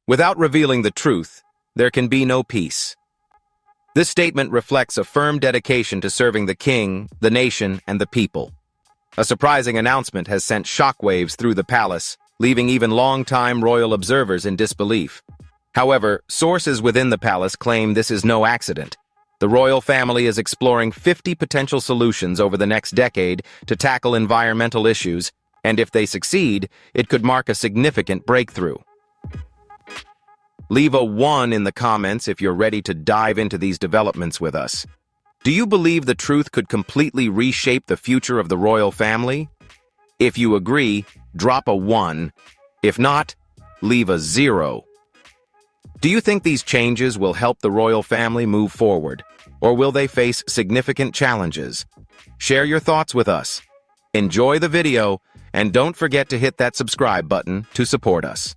Without revealing the truth, there can be no peace. This statement reflects a firm dedication to serving the king, the nation, and the people. A surprising announcement has sent shockwaves through the palace, leaving even long-time royal observers in disbelief. However, sources within the palace claim this is no accident. The royal family is exploring 50 potential solutions over the next decade to tackle environmental issues, and if they succeed, it could mark a significant breakthrough. Leave a 1 in the comments if you're ready to dive into these developments with us. Do you believe the truth could completely reshape the future of the royal family? If you agree, drop a 1. If not, leave a 0. Do you think these changes will help the royal family move forward, or will they face significant challenges? Share your thoughts with us. Enjoy the video, and don't forget to hit that subscribe button to support us.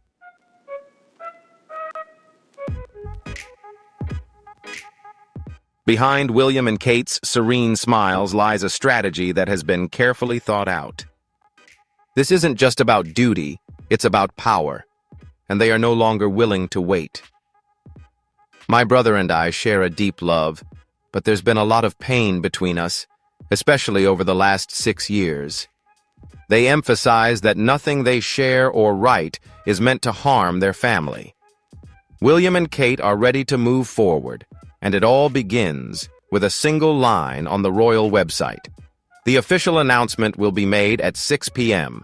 Behind William and Kate's serene smiles lies a strategy that has been carefully thought out. This isn't just about duty, it's about power, and they are no longer willing to wait. My brother and I share a deep love, but there's been a lot of pain between us, especially over the last 6 years. They emphasize that nothing they share or write is meant to harm their family. William and Kate are ready to move forward, and it all begins with a single line on the royal website. The official announcement will be made at 6 p.m.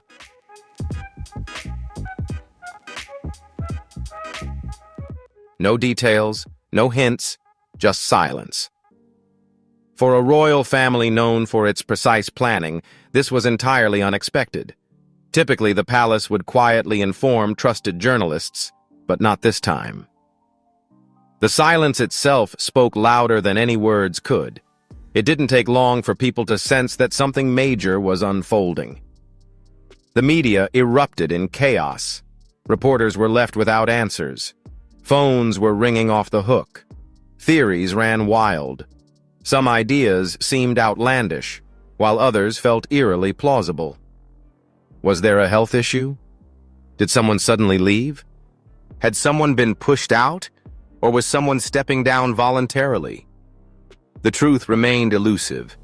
No details, no hints, just silence. For a royal family known for its precise planning, this was entirely unexpected. Typically, the palace would quietly inform trusted journalists, but not this time. The silence itself spoke louder than any words could. It didn't take long for people to sense that something major was unfolding. The media erupted in chaos. Reporters were left without answers. Phones were ringing off the hook. Theories ran wild. Some ideas seemed outlandish, while others felt eerily plausible. Was there a health issue? Did someone suddenly leave? Had someone been pushed out? Or was someone stepping down voluntarily? The truth remained elusive.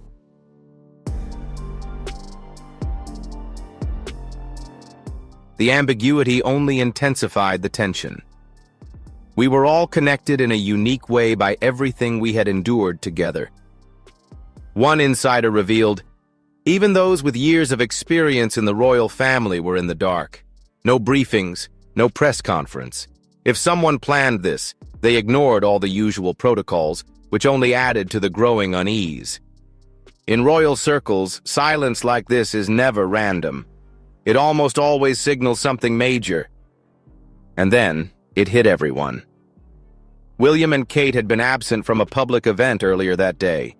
The ambiguity only intensified the tension. We were all connected in a unique way by everything we had endured together. One insider revealed, even those with years of experience in the royal family were in the dark. No briefings, no press conference. If someone planned this, they ignored all the usual protocols, which only added to the growing unease. In royal circles, silence like this is never random. It almost always signals something major. And then, it hit everyone. William and Kate had been absent from a public event earlier that day.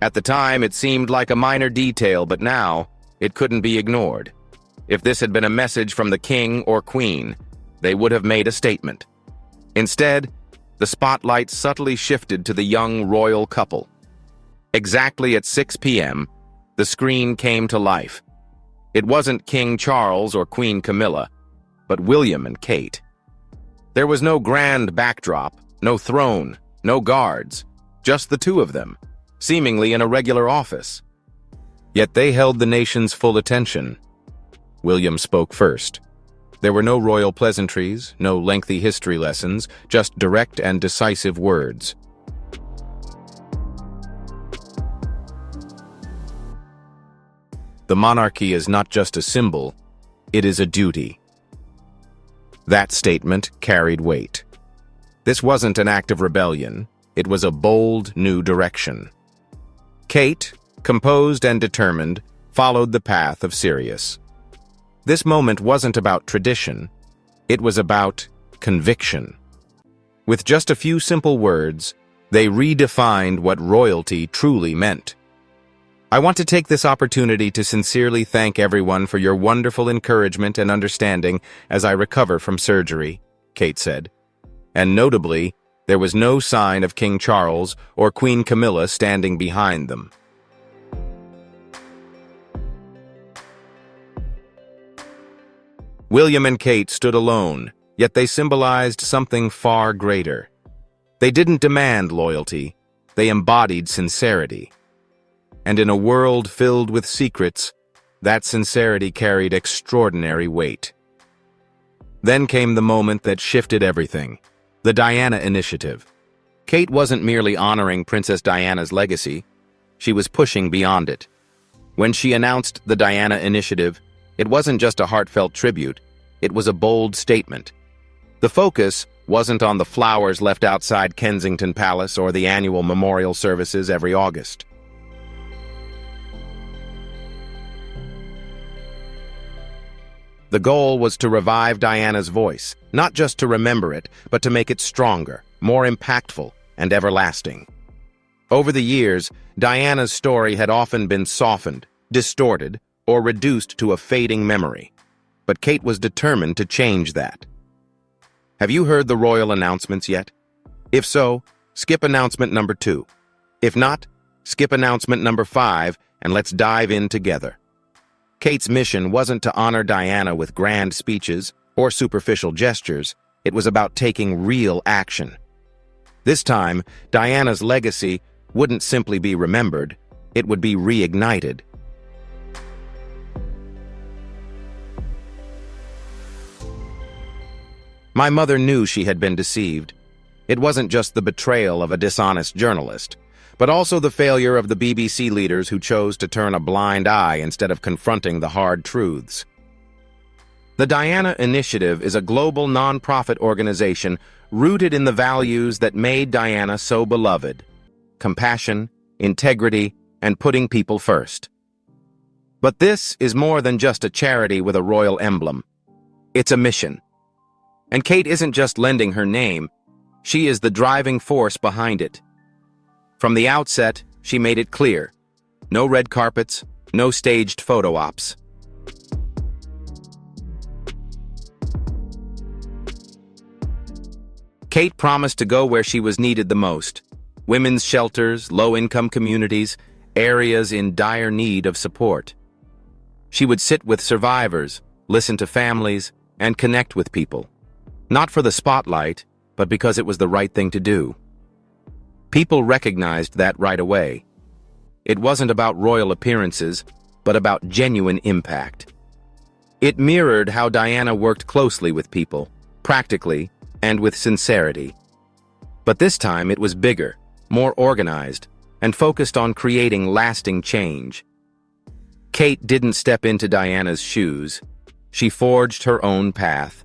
At the time, it seemed like a minor detail, but now, it couldn't be ignored. If this had been a message from the king or queen, they would have made a statement. Instead, the spotlight subtly shifted to the young royal couple. Exactly at 6 p.m., the screen came to life. It wasn't King Charles or Queen Camilla, but William and Kate. There was no grand backdrop, no throne, no guards, just the two of them, seemingly in a regular office. Yet they held the nation's full attention. William spoke first. There were no royal pleasantries, no lengthy history lessons, just direct and decisive words. The monarchy is not just a symbol, it is a duty. That statement carried weight. This wasn't an act of rebellion, it was a bold new direction. Kate, composed and determined, followed the path of Sirius. This moment wasn't about tradition, it was about conviction. With just a few simple words, they redefined what royalty truly meant. I want to take this opportunity to sincerely thank everyone for your wonderful encouragement and understanding as I recover from surgery, Kate said. And notably, there was no sign of King Charles or Queen Camilla standing behind them. William and Kate stood alone, yet they symbolized something far greater. They didn't demand loyalty, they embodied sincerity. And in a world filled with secrets, that sincerity carried extraordinary weight. Then came the moment that shifted everything, the Diana Initiative. Kate wasn't merely honoring Princess Diana's legacy, she was pushing beyond it. When she announced the Diana Initiative, it wasn't just a heartfelt tribute, it was a bold statement. The focus wasn't on the flowers left outside Kensington Palace or the annual memorial services every August. The goal was to revive Diana's voice, not just to remember it, but to make it stronger, more impactful, and everlasting. Over the years, Diana's story had often been softened, distorted, or reduced to a fading memory. But Kate was determined to change that. Have you heard the royal announcements yet? If so, skip announcement number 2. If not, skip announcement number 5, and let's dive in together. Kate's mission wasn't to honor Diana with grand speeches or superficial gestures. It was about taking real action. This time, Diana's legacy wouldn't simply be remembered, it would be reignited. My mother knew she had been deceived. It wasn't just the betrayal of a dishonest journalist, but also the failure of the BBC leaders who chose to turn a blind eye instead of confronting the hard truths. The Diana Initiative is a global non-profit organization rooted in the values that made Diana so beloved: compassion, integrity, and putting people first. But this is more than just a charity with a royal emblem. It's a mission. And Kate isn't just lending her name, she is the driving force behind it. From the outset, she made it clear: no red carpets, no staged photo ops. Kate promised to go where she was needed the most: women's shelters, low-income communities, areas in dire need of support. She would sit with survivors, listen to families, and connect with people. Not for the spotlight, but because it was the right thing to do. People recognized that right away. It wasn't about royal appearances, but about genuine impact. It mirrored how Diana worked closely with people, practically, and with sincerity. But this time it was bigger, more organized, and focused on creating lasting change. Kate didn't step into Diana's shoes. She forged her own path.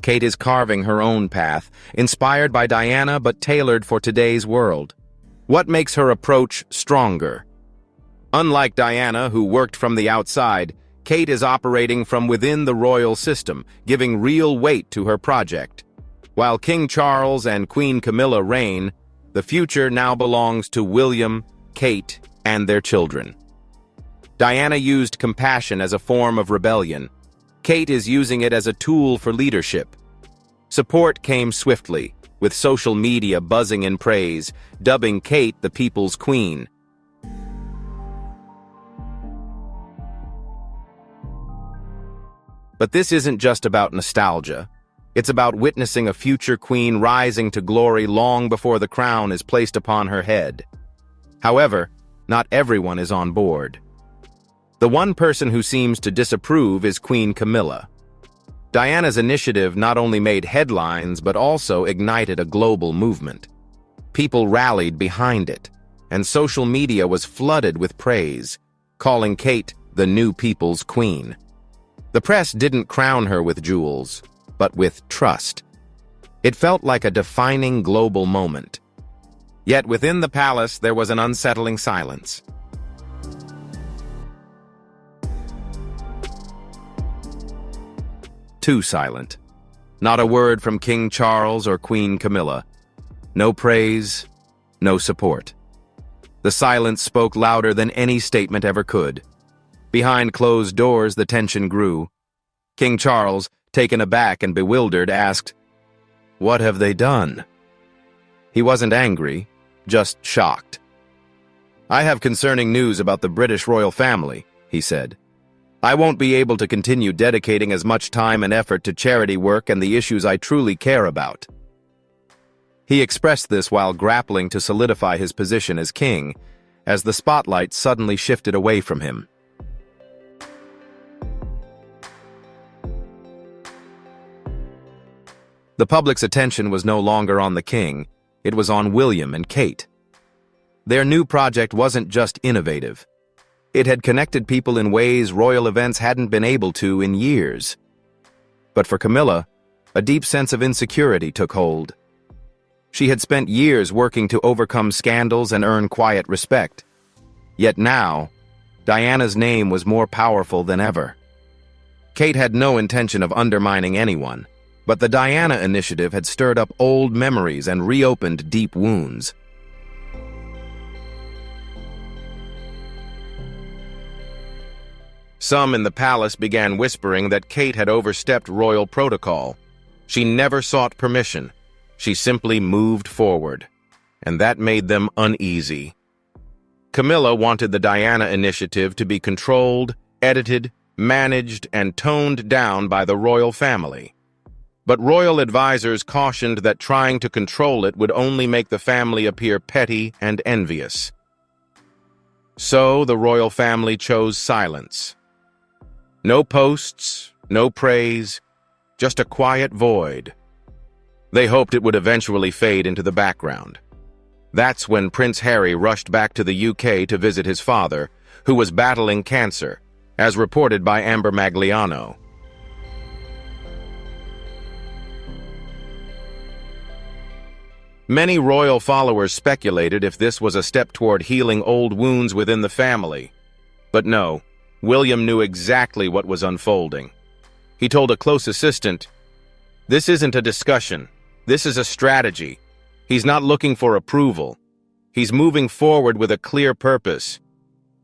Kate is carving her own path, inspired by Diana but tailored for today's world. What makes her approach stronger? Unlike Diana, who worked from the outside, Kate is operating from within the royal system, giving real weight to her project. While King Charles and Queen Camilla reign, the future now belongs to William, Kate, and their children. Diana used compassion as a form of rebellion. Kate is using it as a tool for leadership. Support came swiftly, with social media buzzing in praise, dubbing Kate the people's queen. But this isn't just about nostalgia. It's about witnessing a future queen rising to glory long before the crown is placed upon her head. However, not everyone is on board. The one person who seems to disapprove is Queen Camilla. Diana's initiative not only made headlines but also ignited a global movement. People rallied behind it, and social media was flooded with praise, calling Kate the new people's queen. The press didn't crown her with jewels, but with trust. It felt like a defining global moment. Yet within the palace there was an unsettling silence. Too silent. Not a word from King Charles or Queen Camilla. No praise, no support. The silence spoke louder than any statement ever could. Behind closed doors, the tension grew. King Charles, taken aback and bewildered, asked, "What have they done?" He wasn't angry, just shocked. "I have concerning news about the British royal family," he said. "I won't be able to continue dedicating as much time and effort to charity work and the issues I truly care about." He expressed this while grappling to solidify his position as king, as the spotlight suddenly shifted away from him. The public's attention was no longer on the king, it was on William and Kate. Their new project wasn't just innovative. It had connected people in ways royal events hadn't been able to in years. But for Camilla, a deep sense of insecurity took hold. She had spent years working to overcome scandals and earn quiet respect. Yet now, Diana's name was more powerful than ever. Kate had no intention of undermining anyone, but the Diana initiative had stirred up old memories and reopened deep wounds. Some in the palace began whispering that Kate had overstepped royal protocol. She never sought permission. She simply moved forward, and that made them uneasy. Camilla wanted the Diana initiative to be controlled, edited, managed, and toned down by the royal family. But royal advisors cautioned that trying to control it would only make the family appear petty and envious. So the royal family chose silence. No posts, no praise, just a quiet void. They hoped it would eventually fade into the background. That's when Prince Harry rushed back to the UK to visit his father, who was battling cancer, as reported by Amber Magliano. Many royal followers speculated if this was a step toward healing old wounds within the family. But no, William knew exactly what was unfolding. He told a close assistant, "This isn't a discussion. This is a strategy. He's not looking for approval. He's moving forward with a clear purpose."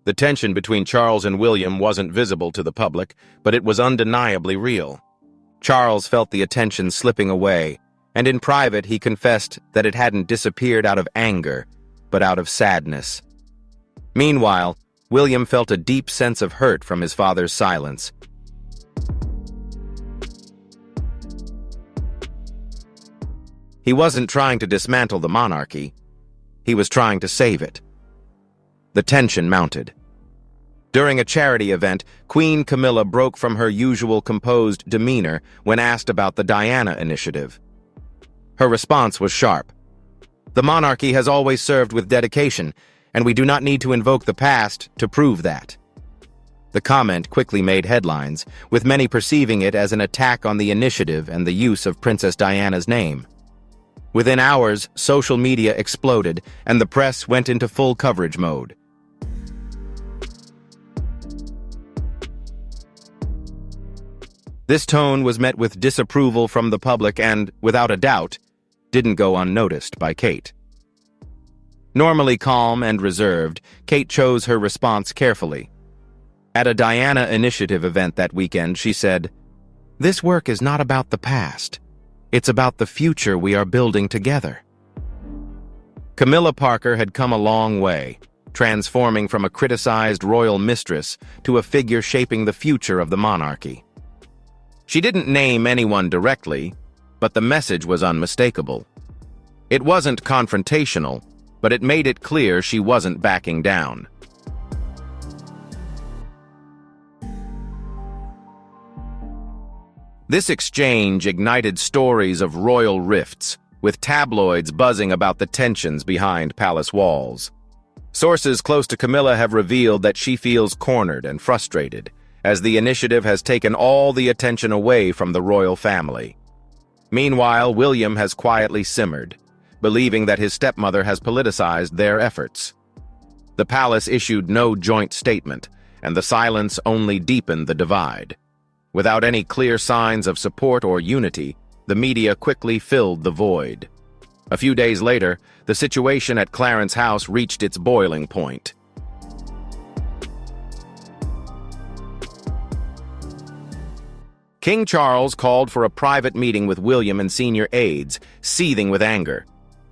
The tension between Charles and William wasn't visible to the public, but it was undeniably real. Charles felt the attention slipping away, and in private he confessed that it hadn't disappeared out of anger, but out of sadness. Meanwhile, William felt a deep sense of hurt from his father's silence. He wasn't trying to dismantle the monarchy. He was trying to save it. The tension mounted. During a charity event, Queen Camilla broke from her usual composed demeanor when asked about the Diana initiative. Her response was sharp. "The monarchy has always served with dedication, and we do not need to invoke the past to prove that." The comment quickly made headlines, with many perceiving it as an attack on the initiative and the use of Princess Diana's name. Within hours, social media exploded, and the press went into full coverage mode. This tone was met with disapproval from the public and, without a doubt, didn't go unnoticed by Kate. Normally calm and reserved, Kate chose her response carefully. At a Diana Initiative event that weekend, she said, "This work is not about the past. It's about the future we are building together." Camilla Parker had come a long way, transforming from a criticized royal mistress to a figure shaping the future of the monarchy. She didn't name anyone directly, but the message was unmistakable. It wasn't confrontational, but it made it clear she wasn't backing down. This exchange ignited stories of royal rifts, with tabloids buzzing about the tensions behind palace walls. Sources close to Camilla have revealed that she feels cornered and frustrated, as the initiative has taken all the attention away from the royal family. Meanwhile, William has quietly simmered, believing that his stepmother has politicized their efforts. The palace issued no joint statement, and the silence only deepened the divide. Without any clear signs of support or unity, the media quickly filled the void. A few days later, the situation at Clarence House reached its boiling point. King Charles called for a private meeting with William and senior aides, seething with anger.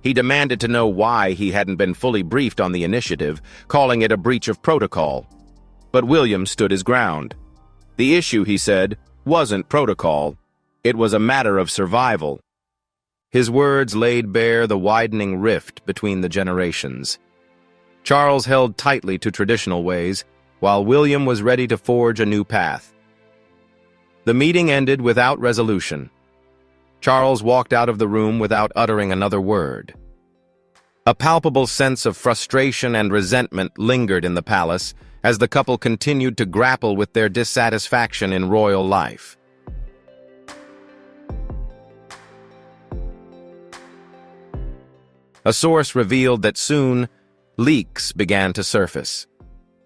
He demanded to know why he hadn't been fully briefed on the initiative, calling it a breach of protocol. But William stood his ground. The issue, he said, wasn't protocol. It was a matter of survival. His words laid bare the widening rift between the generations. Charles held tightly to traditional ways, while William was ready to forge a new path. The meeting ended without resolution. Charles walked out of the room without uttering another word. A palpable sense of frustration and resentment lingered in the palace as the couple continued to grapple with their dissatisfaction in royal life. A source revealed that soon, leaks began to surface.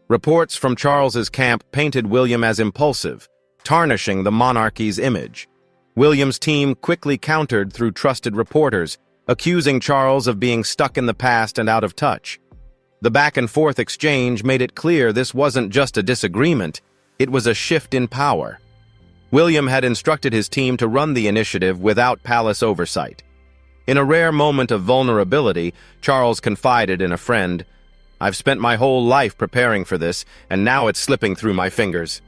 Reports from Charles's camp painted William as impulsive, tarnishing the monarchy's image. William's team quickly countered through trusted reporters, accusing Charles of being stuck in the past and out of touch. The back-and-forth exchange made it clear this wasn't just a disagreement, it was a shift in power. William had instructed his team to run the initiative without palace oversight. In a rare moment of vulnerability, Charles confided in a friend, "I've spent my whole life preparing for this, and now it's slipping through my fingers."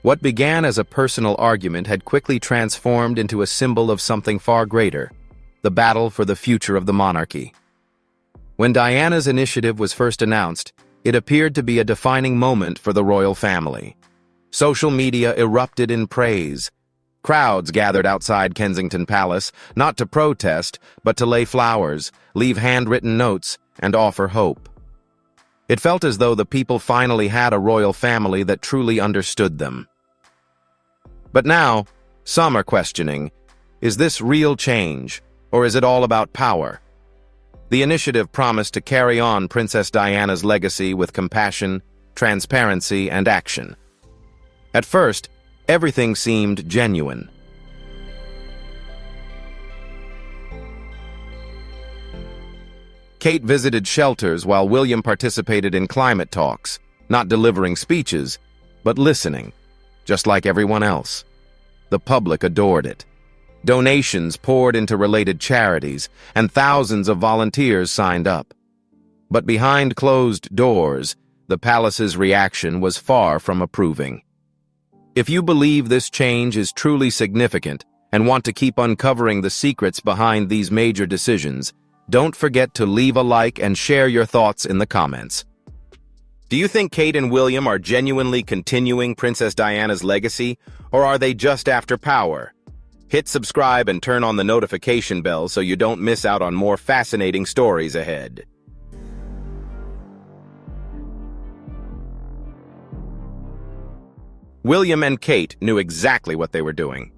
What began as a personal argument had quickly transformed into a symbol of something far greater, the battle for the future of the monarchy. When Diana's initiative was first announced, it appeared to be a defining moment for the royal family. Social media erupted in praise. Crowds gathered outside Kensington Palace, not to protest, but to lay flowers, leave handwritten notes, and offer hope. It felt as though the people finally had a royal family that truly understood them. But now, some are questioning, is this real change, or is it all about power? The initiative promised to carry on Princess Diana's legacy with compassion, transparency, and action. At first, everything seemed genuine. Kate visited shelters while William participated in climate talks, not delivering speeches, but listening, just like everyone else. The public adored it. Donations poured into related charities, and thousands of volunteers signed up. But behind closed doors, the palace's reaction was far from approving. If you believe this change is truly significant and want to keep uncovering the secrets behind these major decisions, don't forget to leave a like and share your thoughts in the comments. Do you think Kate and William are genuinely continuing Princess Diana's legacy, or are they just after power? Hit subscribe and turn on the notification bell so you don't miss out on more fascinating stories ahead. William and Kate knew exactly what they were doing.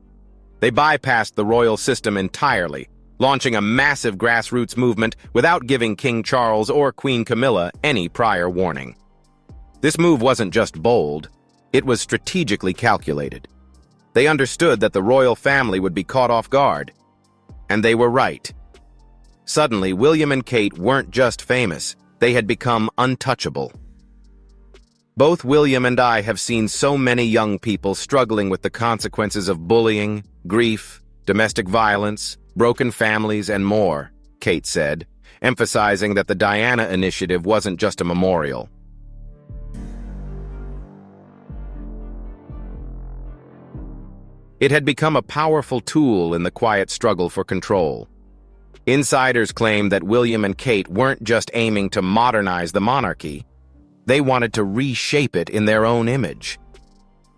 They bypassed the royal system entirely, launching a massive grassroots movement without giving King Charles or Queen Camilla any prior warning. This move wasn't just bold, it was strategically calculated. They understood that the royal family would be caught off guard. And they were right. Suddenly, William and Kate weren't just famous, they had become untouchable. Both William and I have seen so many young people struggling with the consequences of bullying, grief, domestic violence, broken families, and more, Kate said, emphasizing that the Diana initiative wasn't just a memorial. It had become a powerful tool in the quiet struggle for control. Insiders claimed that William and Kate weren't just aiming to modernize the monarchy, they wanted to reshape it in their own image.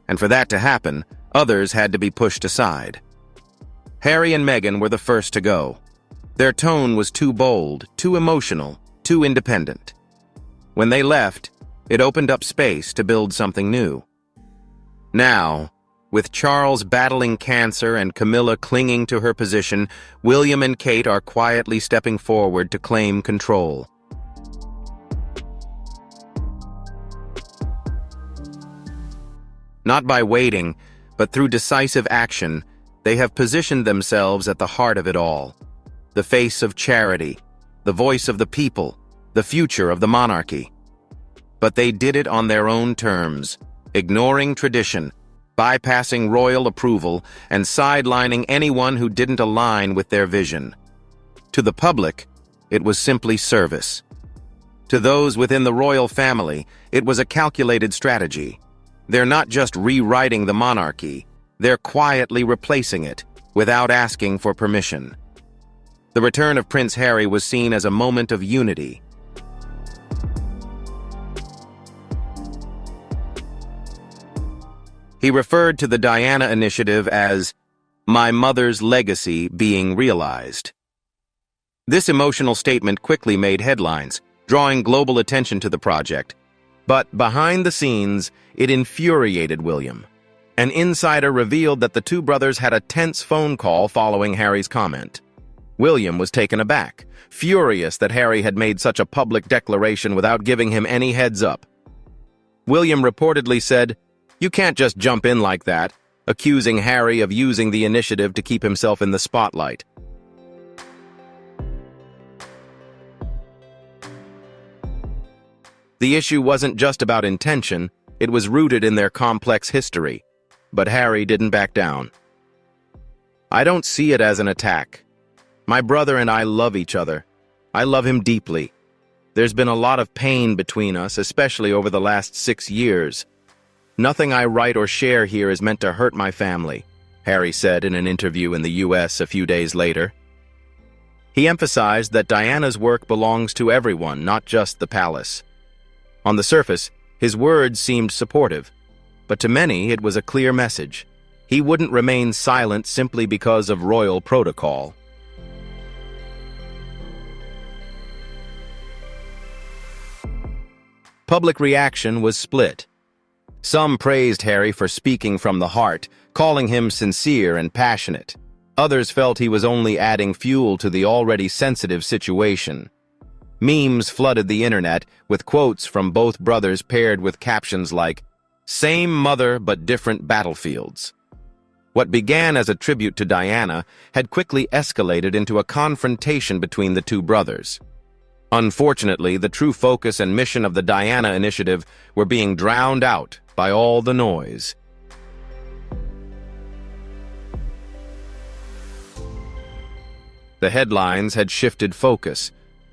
And for that to happen, others had to be pushed aside. Harry and Meghan were the first to go. Their tone was too bold, too emotional, too independent. When they left, it opened up space to build something new. Now, with Charles battling cancer and Camilla clinging to her position, William and Kate are quietly stepping forward to claim control. Not by waiting, but through decisive action, they have positioned themselves at the heart of it all. The face of charity, the voice of the people, the future of the monarchy. But they did it on their own terms, ignoring tradition, bypassing royal approval and sidelining anyone who didn't align with their vision. To the public, it was simply service. To those within the royal family, it was a calculated strategy. They're not just rewriting the monarchy, they're quietly replacing it, without asking for permission. The return of Prince Harry was seen as a moment of unity. He referred to the Diana initiative as "my mother's legacy being realized." This emotional statement quickly made headlines, drawing global attention to the project. But behind the scenes, it infuriated William. An insider revealed that the two brothers had a tense phone call following Harry's comment. William was taken aback, furious that Harry had made such a public declaration without giving him any heads up. William reportedly said, "You can't just jump in like that," accusing Harry of using the initiative to keep himself in the spotlight. The issue wasn't just about intention, it was rooted in their complex history. But Harry didn't back down. "I don't see it as an attack. My brother and I love each other. I love him deeply. There's been a lot of pain between us, especially over the last 6 years. Nothing I write or share here is meant to hurt my family," Harry said in an interview in the US a few days later. He emphasized that Diana's work belongs to everyone, not just the palace. On the surface, his words seemed supportive, but to many it was a clear message. He wouldn't remain silent simply because of royal protocol. Public reaction was split. Some praised Harry for speaking from the heart, calling him sincere and passionate. Others felt he was only adding fuel to the already sensitive situation. Memes flooded the internet with quotes from both brothers paired with captions like, "Same mother but different battlefields." What began as a tribute to Diana had quickly escalated into a confrontation between the two brothers. Unfortunately, the true focus and mission of the Diana initiative were being drowned out by all the noise. The headlines had shifted focus.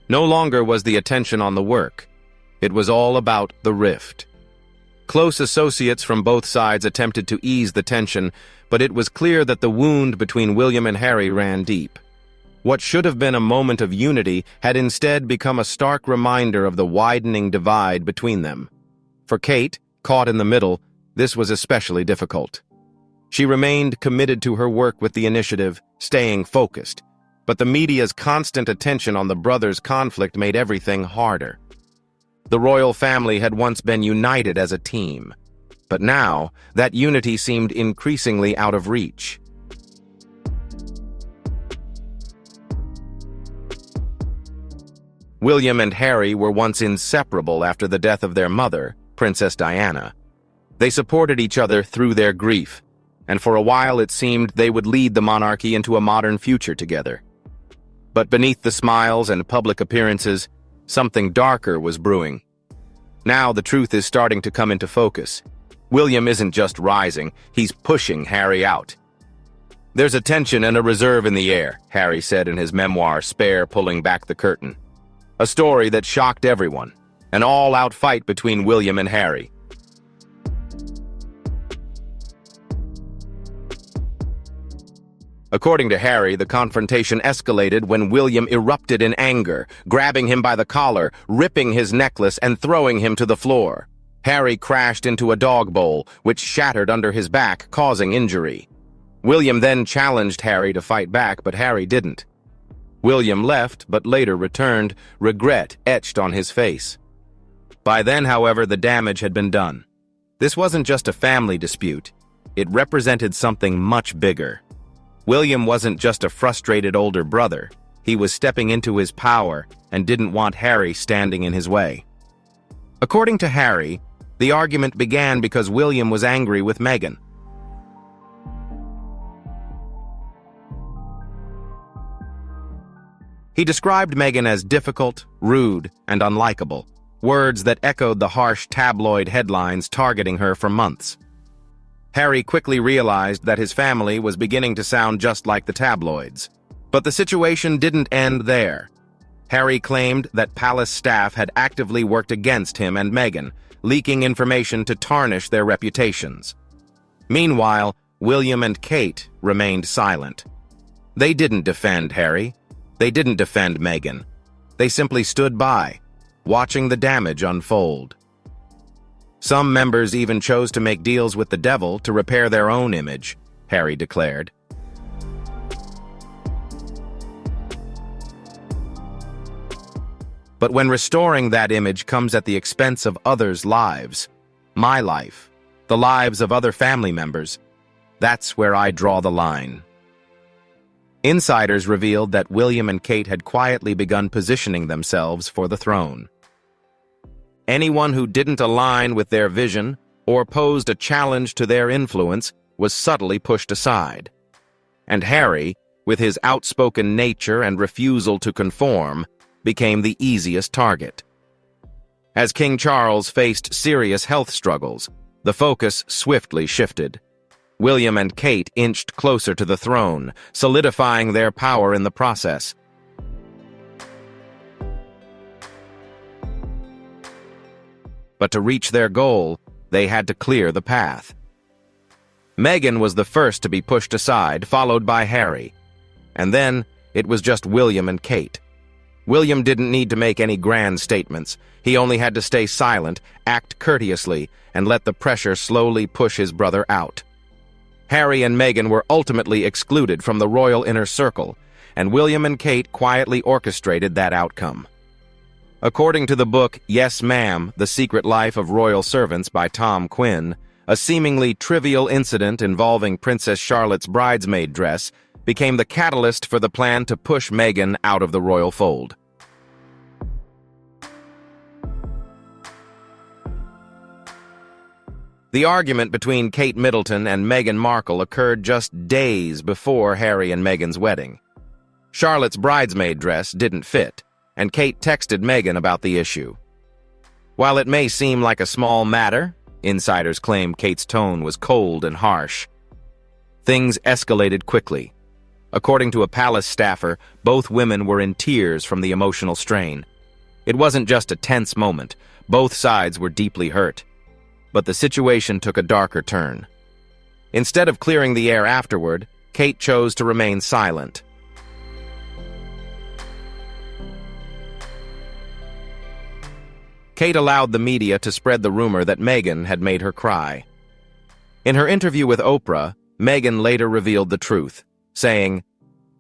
No longer was the attention on the work. It was all about the rift. Close associates from both sides attempted to ease the tension, but it was clear that the wound between William and Harry ran deep. What should have been a moment of unity had instead become a stark reminder of the widening divide between them. For Kate, caught in the middle, this was especially difficult. She remained committed to her work with the initiative, staying focused. But the media's constant attention on the brothers' conflict made everything harder. The royal family had once been united as a team, but now that unity seemed increasingly out of reach. William and Harry were once inseparable after the death of their mother, Princess Diana. They supported each other through their grief, and for a while it seemed they would lead the monarchy into a modern future together. But beneath the smiles and public appearances, something darker was brewing. Now the truth is starting to come into focus. William isn't just rising, he's pushing Harry out. "There's a tension and a reserve in the air," Harry said in his memoir, Spare, Pulling Back the Curtain. A story that shocked everyone, an all-out fight between William and Harry. According to Harry, the confrontation escalated when William erupted in anger, grabbing him by the collar, ripping his necklace, and throwing him to the floor. Harry crashed into a dog bowl, which shattered under his back, causing injury. William then challenged Harry to fight back, but Harry didn't. William left, but later returned, regret etched on his face. By then, however, the damage had been done. This wasn't just a family dispute. It represented something much bigger. William wasn't just a frustrated older brother. He was stepping into his power and didn't want Harry standing in his way. According to Harry, the argument began because William was angry with Meghan. He described Meghan as difficult, rude, and unlikable, words that echoed the harsh tabloid headlines targeting her for months. Harry quickly realized that his family was beginning to sound just like the tabloids. But the situation didn't end there. Harry claimed that palace staff had actively worked against him and Meghan, leaking information to tarnish their reputations. Meanwhile, William and Kate remained silent. They didn't defend Harry. They didn't defend Meghan. They simply stood by, watching the damage unfold. Some members even chose to make deals with the devil to repair their own image, Harry declared. But when restoring that image comes at the expense of others' lives, my life, the lives of other family members, that's where I draw the line. Insiders revealed that William and Kate had quietly begun positioning themselves for the throne. Anyone who didn't align with their vision or posed a challenge to their influence was subtly pushed aside. And Harry, with his outspoken nature and refusal to conform, became the easiest target. As King Charles faced serious health struggles, the focus swiftly shifted. William and Kate inched closer to the throne, solidifying their power in the process. But to reach their goal, they had to clear the path. Meghan was the first to be pushed aside, followed by Harry. And then, it was just William and Kate. William didn't need to make any grand statements. He only had to stay silent, act courteously, and let the pressure slowly push his brother out. Harry and Meghan were ultimately excluded from the royal inner circle, and William and Kate quietly orchestrated that outcome. According to the book Yes, Ma'am, The Secret Life of Royal Servants by Tom Quinn, a seemingly trivial incident involving Princess Charlotte's bridesmaid dress became the catalyst for the plan to push Meghan out of the royal fold. The argument between Kate Middleton and Meghan Markle occurred just days before Harry and Meghan's wedding. Charlotte's bridesmaid dress didn't fit, and Kate texted Meghan about the issue. While it may seem like a small matter, insiders claim Kate's tone was cold and harsh. Things escalated quickly. According to a palace staffer, both women were in tears from the emotional strain. It wasn't just a tense moment. Both sides were deeply hurt. But the situation took a darker turn. Instead of clearing the air afterward, Kate chose to remain silent. Kate allowed the media to spread the rumor that Meghan had made her cry. In her interview with Oprah, Meghan later revealed the truth, saying,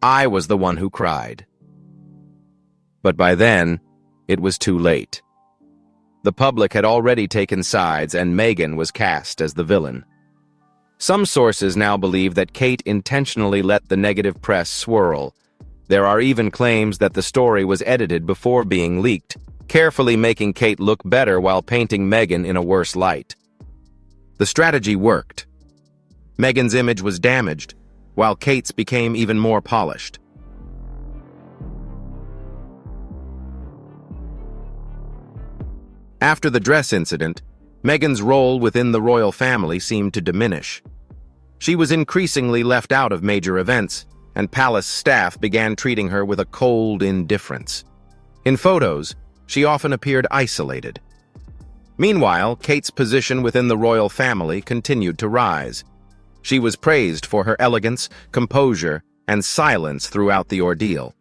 "I was the one who cried." But by then, it was too late. The public had already taken sides, and Meghan was cast as the villain. Some sources now believe that Kate intentionally let the negative press swirl. There are even claims that the story was edited before being leaked, carefully making Kate look better while painting Meghan in a worse light. The strategy worked. Meghan's image was damaged, while Kate's became even more polished. After the dress incident, Meghan's role within the royal family seemed to diminish. She was increasingly left out of major events, and palace staff began treating her with a cold indifference. In photos, she often appeared isolated. Meanwhile, Kate's position within the royal family continued to rise. She was praised for her elegance, composure, and silence throughout the ordeal.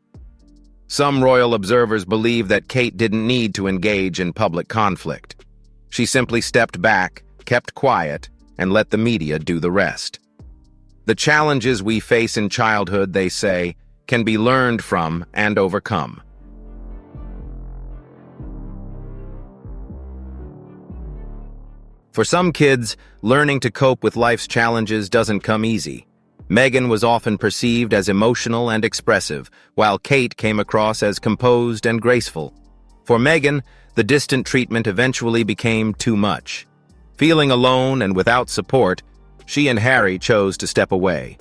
Some royal observers believe that Kate didn't need to engage in public conflict. She simply stepped back, kept quiet, and let the media do the rest. The challenges we face in childhood, they say, can be learned from and overcome. For some kids, learning to cope with life's challenges doesn't come easy. Meghan was often perceived as emotional and expressive, while Kate came across as composed and graceful. For Meghan, the distant treatment eventually became too much. Feeling alone and without support, she and Harry chose to step away.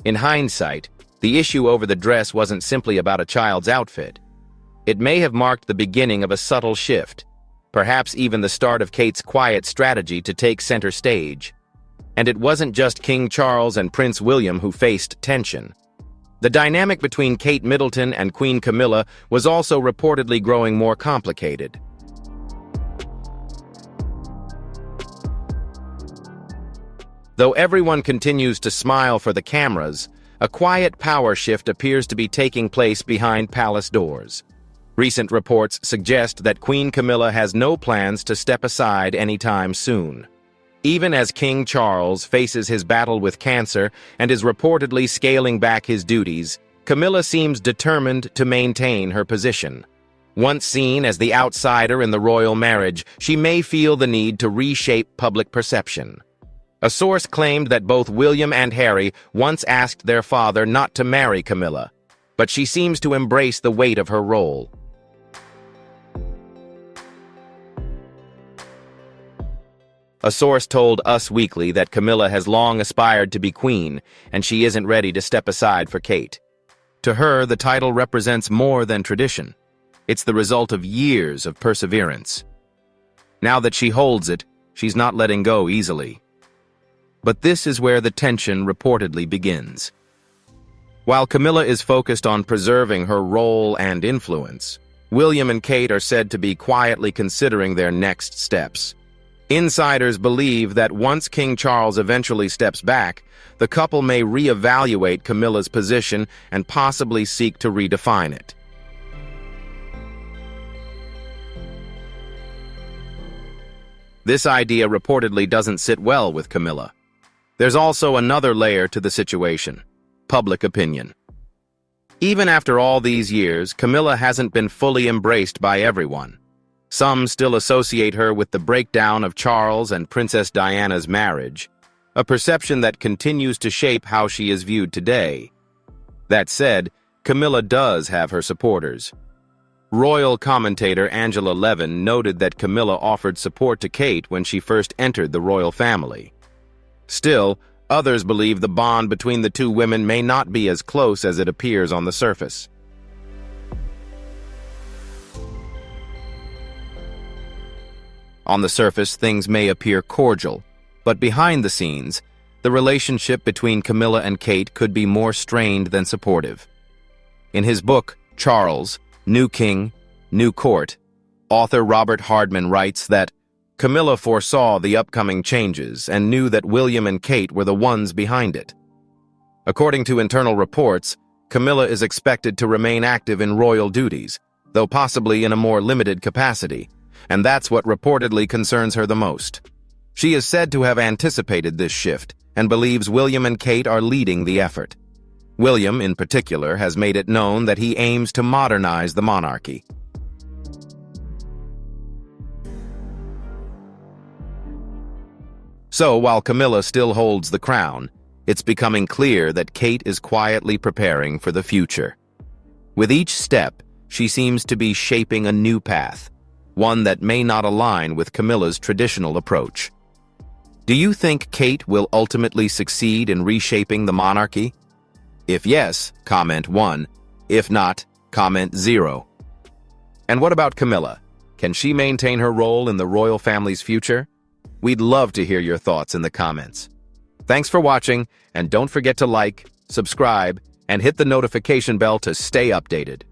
In hindsight, the issue over the dress wasn't simply about a child's outfit. It may have marked the beginning of a subtle shift, perhaps even the start of Kate's quiet strategy to take center stage. And it wasn't just King Charles and Prince William who faced tension. The dynamic between Kate Middleton and Queen Camilla was also reportedly growing more complicated. Though everyone continues to smile for the cameras, a quiet power shift appears to be taking place behind palace doors. Recent reports suggest that Queen Camilla has no plans to step aside anytime soon. Even as King Charles faces his battle with cancer and is reportedly scaling back his duties, Camilla seems determined to maintain her position. Once seen as the outsider in the royal marriage, she may feel the need to reshape public perception. A source claimed that both William and Harry once asked their father not to marry Camilla, but she seems to embrace the weight of her role. A source told Us Weekly that Camilla has long aspired to be queen, and she isn't ready to step aside for Kate. To her, the title represents more than tradition. It's the result of years of perseverance. Now that she holds it, she's not letting go easily. But this is where the tension reportedly begins. While Camilla is focused on preserving her role and influence, William and Kate are said to be quietly considering their next steps. Insiders believe that once King Charles eventually steps back, the couple may reevaluate Camilla's position and possibly seek to redefine it. This idea reportedly doesn't sit well with Camilla. There's also another layer to the situation: public opinion. Even after all these years, Camilla hasn't been fully embraced by everyone. Some still associate her with the breakdown of Charles and Princess Diana's marriage, a perception that continues to shape how she is viewed today. That said, Camilla does have her supporters. Royal commentator Angela Levin noted that Camilla offered support to Kate when she first entered the royal family. Still, others believe the bond between the two women may not be as close as it appears on the surface. On the surface, things may appear cordial, but behind the scenes, the relationship between Camilla and Kate could be more strained than supportive. In his book, Charles, New King, New Court, author Robert Hardman writes that Camilla foresaw the upcoming changes and knew that William and Kate were the ones behind it. According to internal reports, Camilla is expected to remain active in royal duties, though possibly in a more limited capacity, and that's what reportedly concerns her the most. She is said to have anticipated this shift and believes William and Kate are leading the effort. William, in particular, has made it known that he aims to modernize the monarchy. So, while Camilla still holds the crown, it's becoming clear that Kate is quietly preparing for the future. With each step, she seems to be shaping a new path, one that may not align with Camilla's traditional approach. Do you think Kate will ultimately succeed in reshaping the monarchy? If yes, comment 1. If not, comment 0. And what about Camilla? Can she maintain her role in the royal family's future? We'd love to hear your thoughts in the comments. Thanks for watching, and don't forget to like, subscribe, and hit the notification bell to stay updated.